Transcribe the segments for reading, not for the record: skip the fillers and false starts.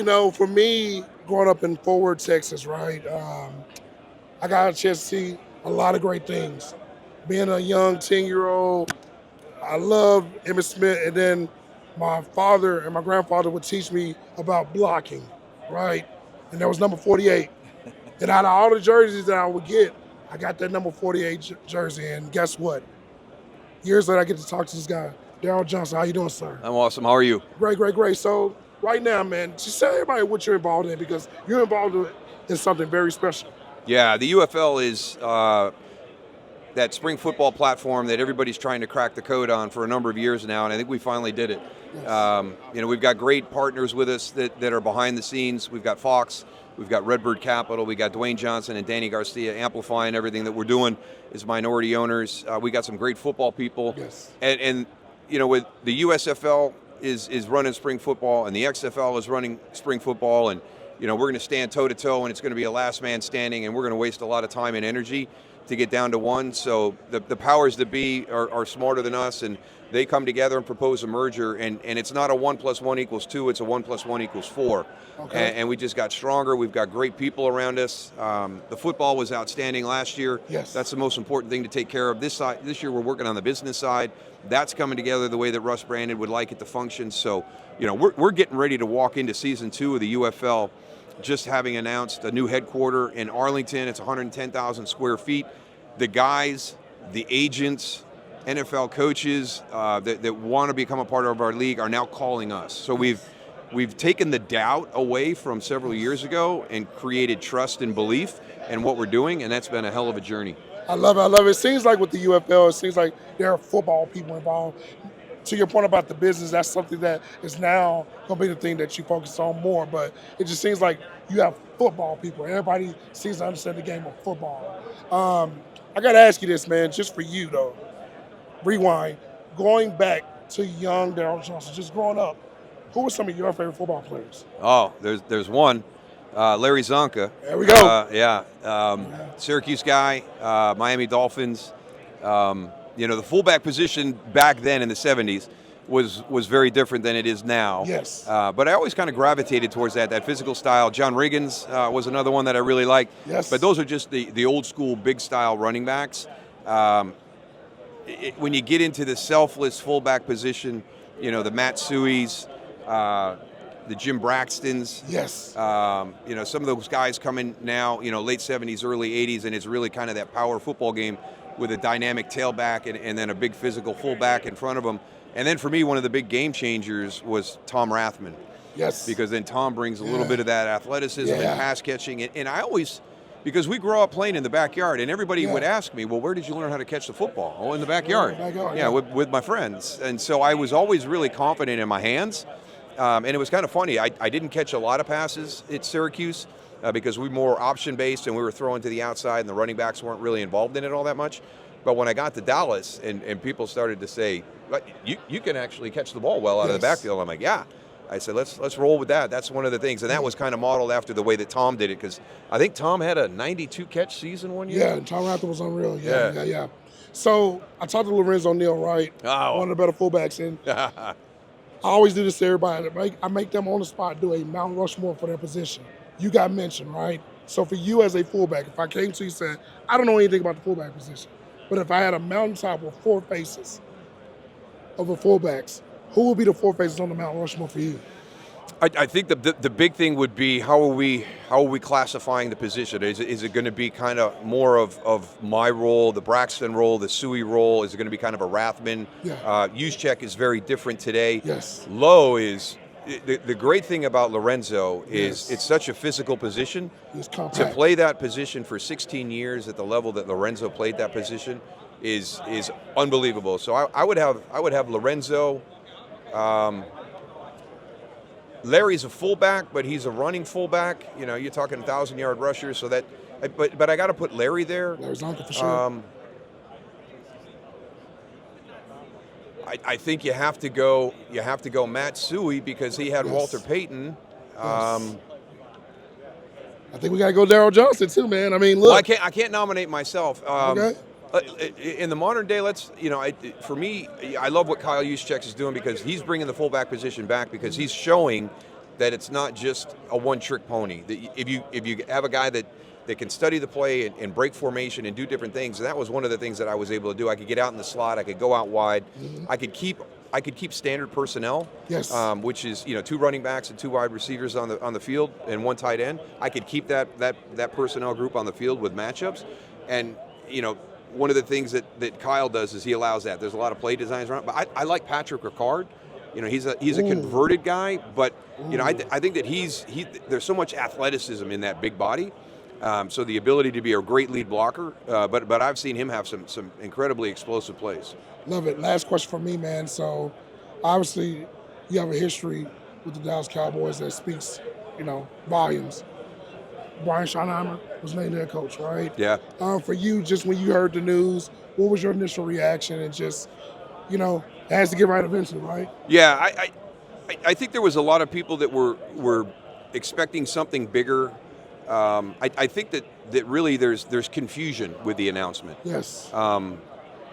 For me, growing up in Fort Worth, Texas, right, I got a chance to see a lot of great things. Being a young 10-year-old, I love Emmitt Smith, and then my father and my grandfather would teach me about blocking, right? And that was number 48. And out of all the jerseys that I would get, I got that number 48 jersey, and guess what? Years later, I get to talk to this guy, Daryl Johnston. How you doing, sir? I'm awesome. How are you? Great, great, great. So right now, man, just tell everybody what you're involved in, because you're involved in something very special. Yeah, the UFL is that spring football platform that everybody's trying to crack the code on for a number of years now, and I think we finally did it. Yes. We've got great partners with us that are behind the scenes. We've got Fox, we've got Redbird Capital, we got Dwayne Johnson and Danny Garcia amplifying everything that we're doing as minority owners. We got some great football people. Yes. And with the USFL is running spring football, and the XFL is running spring football, and we're going to stand toe-to-toe, and it's going to be a last man standing, and we're going to waste a lot of time and energy to get down to one. So the powers that be are smarter than us, and they come together and propose a merger, and it's not a 1 + 1 = 2, it's a 1 + 1 = 4. Okay. And we just got stronger. We've got great people around us. The football was outstanding last year. Yes. That's the most important thing to take care of. This year we're working on the business side. That's coming together the way that Russ Brandon would like it to function. So, we're getting ready to walk into season 2 of the UFL, just having announced a new headquarter in Arlington. It's 110,000 square feet. The guys, the agents, NFL coaches that want to become a part of our league are now calling us. So we've taken the doubt away from several years ago and created trust and belief in what we're doing, and that's been a hell of a journey. I love it. I love it. It seems like with the UFL, it seems like there are football people involved. To your point about the business, that's something that is now going to be the thing that you focus on more. But it just seems like you have football people. Everybody seems to understand the game of football. I got to ask you this, man, just for you, though. Rewind. Going back to young Daryl Johnston, just growing up, who were some of your favorite football players? Oh, there's one. Larry Zonka. There we go. Syracuse guy, Miami Dolphins. The fullback position back then in the 70s was very different than it is now. Yes. But I always kind of gravitated towards that physical style. John Riggins was another one that I really liked. Yes. But those are just the old school big style running backs. When you get into the selfless fullback position, the Matt Sueys, the Jim Braxtons. Yes. Some of those guys come in now, late 70s, early 80s, and it's really kind of that power football game with a dynamic tailback and then a big physical fullback in front of them. And then for me, one of the big game changers was Tom Rathman. Yes. Because then Tom brings a little bit of that athleticism and pass catching. And I always, because we grew up playing in the backyard, and everybody would ask me, well, where did you learn how to catch the football? Oh, in the backyard. With my friends. And so I was always really confident in my hands. And it was kind of funny. I didn't catch a lot of passes at Syracuse because we were more option-based and we were throwing to the outside and the running backs weren't really involved in it all that much. But when I got to Dallas and people started to say, you can actually catch the ball well out of the backfield, I'm like, yeah. I said, let's roll with that. That's one of the things. And that was kind of modeled after the way that Tom did it, because I think Tom had a 92-catch season one year. Yeah, and Tom Rathman was unreal. Yeah. So I talked to Lorenzo Neal, right? Oh. One of the better fullbacks. And I always do this to everybody. I make them on the spot do a Mount Rushmore for their position. You got mentioned, right? So for you as a fullback, if I came to you and said, I don't know anything about the fullback position, but if I had a mountaintop with 4 faces of the fullbacks, who would be the 4 faces on the Mount Rushmore for you? I think the big thing would be how are we classifying the position? Is it going to be kind of more of my role, the Braxton role, the Suey role? Is it going to be kind of a Rathman? Yeah. Juszczyk is very different today. Yes. Lowe is the great thing about Lorenzo is it's such a physical position. He's compact. To play that position for 16 years at the level that Lorenzo played that position is unbelievable. So I would have Lorenzo. Larry's a fullback, but he's a running fullback. You're talking 1,000-yard rusher, so that. But I got to put Larry there. Larry's on for sure. I think you have to go Matt Suey because he had Walter Payton. I think we got to go Daryl Johnston too, man. I mean, look. Well, I can't nominate myself. Okay. In the modern day, for me, I love what Kyle Juszczyk is doing because he's bringing the fullback position back because he's showing that it's not just a one-trick pony. That if you have a guy that can study the play and break formation and do different things, and that was one of the things that I was able to do. I could get out in the slot, I could go out wide, I could keep standard personnel, which is 2 running backs and 2 wide receivers on the field and 1 tight end. I could keep that personnel group on the field with matchups, and one of the things that Kyle does is he allows that. There's a lot of play designs around, but I like Patrick Ricard. He's a converted guy, but I think that there's so much athleticism in that big body. So the ability to be a great lead blocker, but I've seen him have some incredibly explosive plays. Love it. Last question for me, man. So obviously you have a history with the Dallas Cowboys that speaks, volumes. Brian Schottenheimer was named head coach, right? Yeah. For you, just when you heard the news, what was your initial reaction? And just, it has to get right eventually, right? Yeah, I think there was a lot of people that were expecting something bigger. I think that really there's confusion with the announcement. Yes.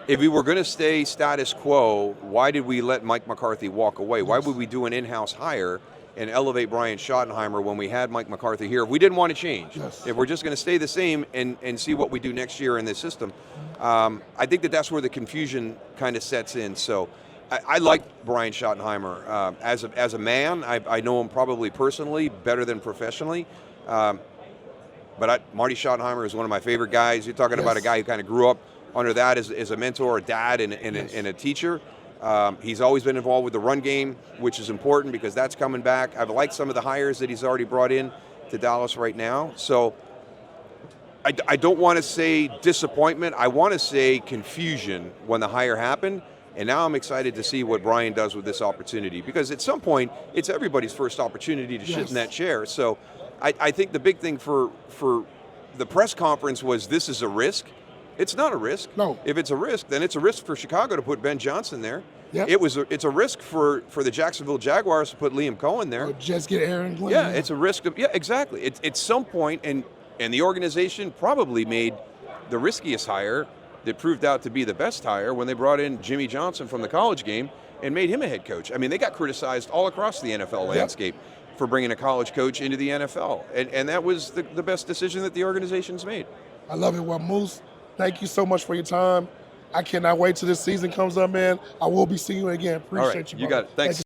If we were going to stay status quo, why did we let Mike McCarthy walk away? Why would we do an in-house hire and elevate Brian Schottenheimer when we had Mike McCarthy here? If we didn't want to change, if we're just going to stay the same and see what we do next year in this system, I think that's where the confusion kind of sets in. So I like Brian Schottenheimer as a man. I know him probably personally better than professionally. But Marty Schottenheimer is one of my favorite guys. You're talking about a guy who kind of grew up under that as a mentor, a dad, and a teacher. He's always been involved with the run game, which is important because that's coming back. I've liked some of the hires that he's already brought in to Dallas right now. So I don't want to say disappointment. I want to say confusion when the hire happened. And now I'm excited to see what Brian does with this opportunity, because at some point, it's everybody's first opportunity to sit in that chair. So I think the big thing for the press conference was, this is a risk. It's not a risk. No. If it's a risk, then it's a risk for Chicago to put Ben Johnston there. Yep. It's a risk for the Jacksonville Jaguars to put Liam Cohen there. Or just get Aaron Glenn. Yeah, it's a risk of, exactly. At some point, and the organization probably made the riskiest hire that proved out to be the best hire when they brought in Jimmy Johnson from the college game and made him a head coach. I mean, they got criticized all across the NFL landscape for bringing a college coach into the NFL. And that was the best decision that the organization's made. I love it. Well, Moose, thank you so much for your time. I cannot wait till this season comes up, man. I will be seeing you again. Appreciate you, brother. You got it. Thanks.